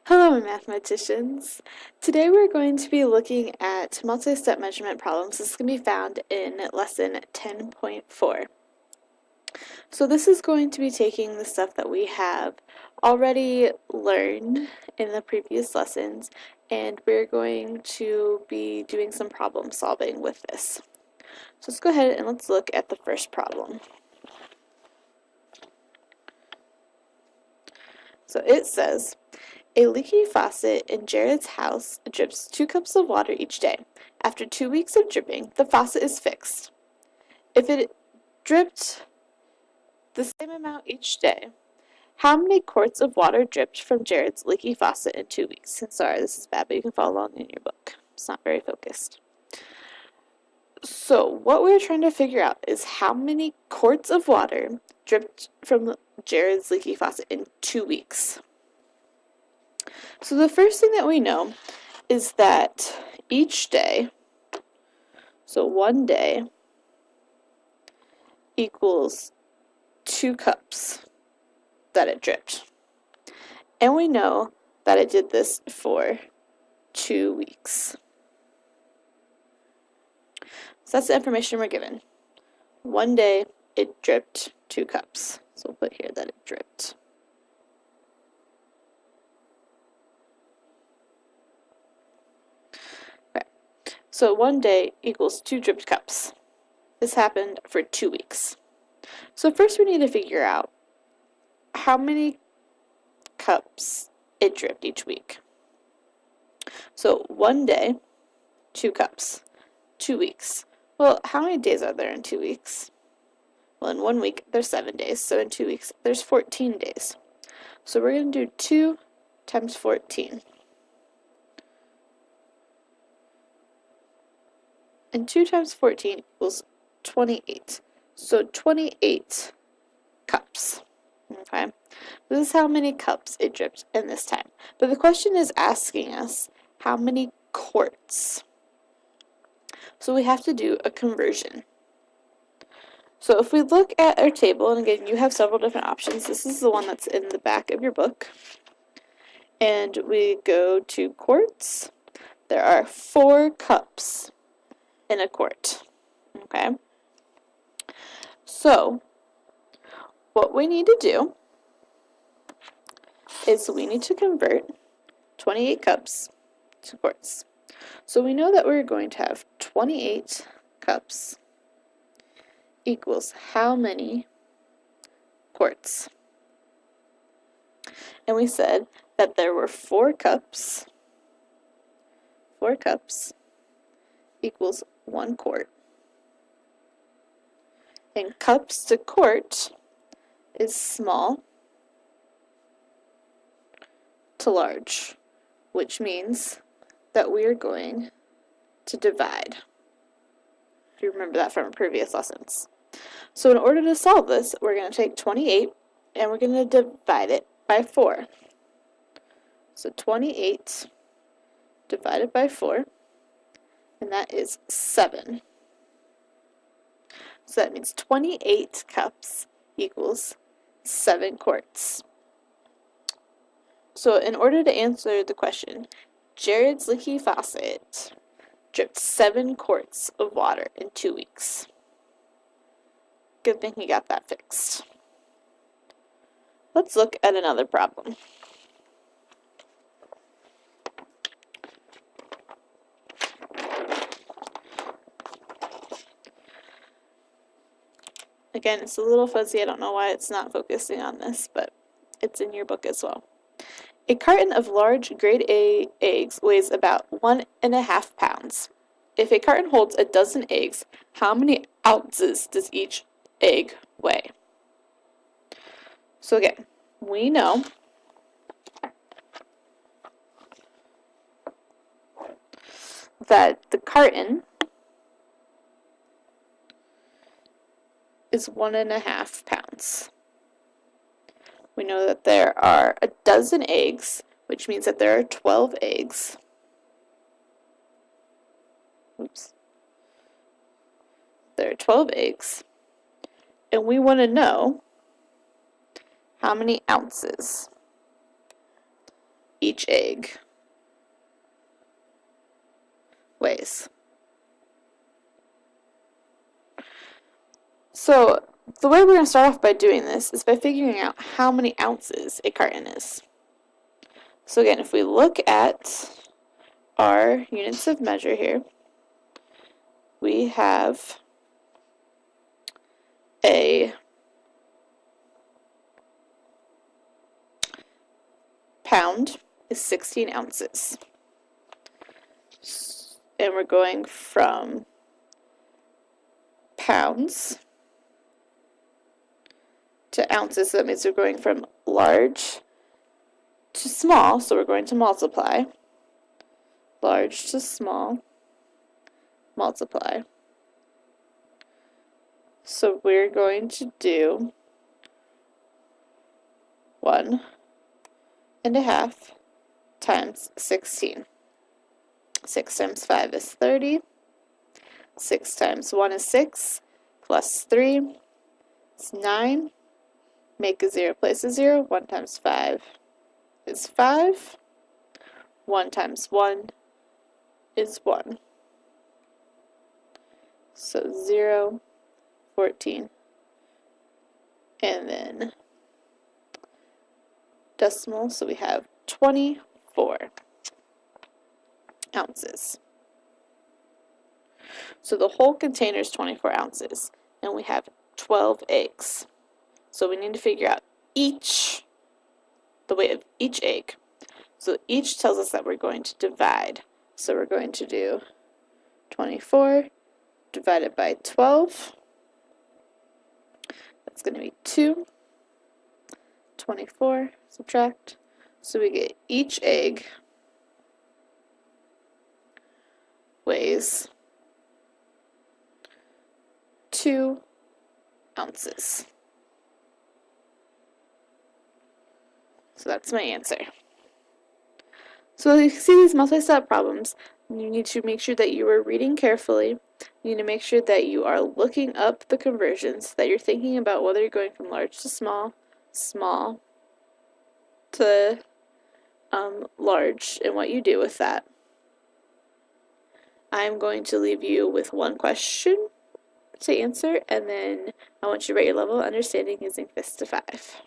Hello, my mathematicians. Today we're going to be looking at multi-step measurement problems. This can be found in lesson 10.4. So this is going to be taking the stuff that we have already learned in the previous lessons, and we're going to be doing some problem solving with this. So let's go ahead and let's look at the first problem. So it says, a leaky faucet in Jared's house drips 2 cups of water each day. After 2 weeks of dripping, the faucet is fixed. If it dripped the same amount each day, how many quarts of water dripped from Jared's leaky faucet in 2 weeks? And sorry, this is bad, but you can follow along in your book. It's not very focused. So what we're trying to figure out is how many quarts of water dripped from Jared's leaky faucet in 2 weeks. So the first thing that we know is that each day, so one day, equals 2 cups that it dripped. And we know that it did this for 2 weeks. So that's the information we're given. One day, it dripped 2 cups. So we'll put here that it dripped. Okay. So one day equals 2 dripped cups. This happened for 2 weeks. So first we need to figure out how many cups it dripped each week. So one day, 2 cups. 2 weeks. Well, how many days are there in 2 weeks? Well, in 1 week, there's 7 days. So in 2 weeks, there's 14 days. So we're going to do 2 times 14. And 2 times 14 equals 28. So 28 cups. Okay? This is how many cups it dripped in this time. But the question is asking us how many quarts. So we have to do a conversion. So if we look at our table, and again, you have several different options. This is the one that's in the back of your book. And we go to quarts. There are 4 cups in a quart. Okay? So what we need to do is we need to convert 28 cups to quarts. So we know that we're going to have 28 cups equals how many quarts? And we said that there were 4 cups. 4 cups equals 1 quart. And cups to quart is small to large, which means that we are going to divide. If you remember that from previous lessons. So in order to solve this, we're going to take 28 and we're going to divide it by 4. So 28 divided by 4, and that is 7. So that means 28 cups equals 7 quarts. So in order to answer the question, Jared's leaky faucet dripped 7 quarts of water in 2 weeks. Good thing he got that fixed. Let's look at another problem. Again, it's a little fuzzy. I don't know why it's not focusing on this, but it's in your book as well. A carton of large grade A eggs weighs about 1.5 pounds. If a carton holds a dozen eggs, how many ounces does each egg weigh? So again, we know that the carton is 1.5 pounds. We know that there are a dozen eggs, which means that there are 12 eggs. Oops. There are 12 eggs. And we want to know how many ounces. each egg weighs. So the way we're going to start off by doing this is by figuring out how many ounces a carton is. So again, if we look at our units of measure here, we have a pound is 16 ounces. And we're going from pounds to ounces, so that means we're going from large to small, so we're going to multiply. Large to small, multiply. So we're going to do 1.5 times 16. 6 times 5 is 30. 6 times 1 is 6, plus 3 is 9. Make a 0, place a 0. 1 times 5 is 5. 1 times 1 is 1. So 0, 14, and then decimal, so we have 24 ounces. So the whole container is 24 ounces, and we have 12 eggs. So we need to figure out the weight of each egg. So each tells us that we're going to divide. So we're going to do 24 divided by 12. That's going to be 2. 24, subtract. So we get each egg weighs 2 ounces. So that's my answer. So as you can see these multi-step problems, you need to make sure that you are reading carefully. You need to make sure that you are looking up the conversions, that you're thinking about whether you're going from large to small, small to large, and what you do with that. I'm going to leave you with one question to answer, and then I want you to rate your level of understanding using FIS to 5.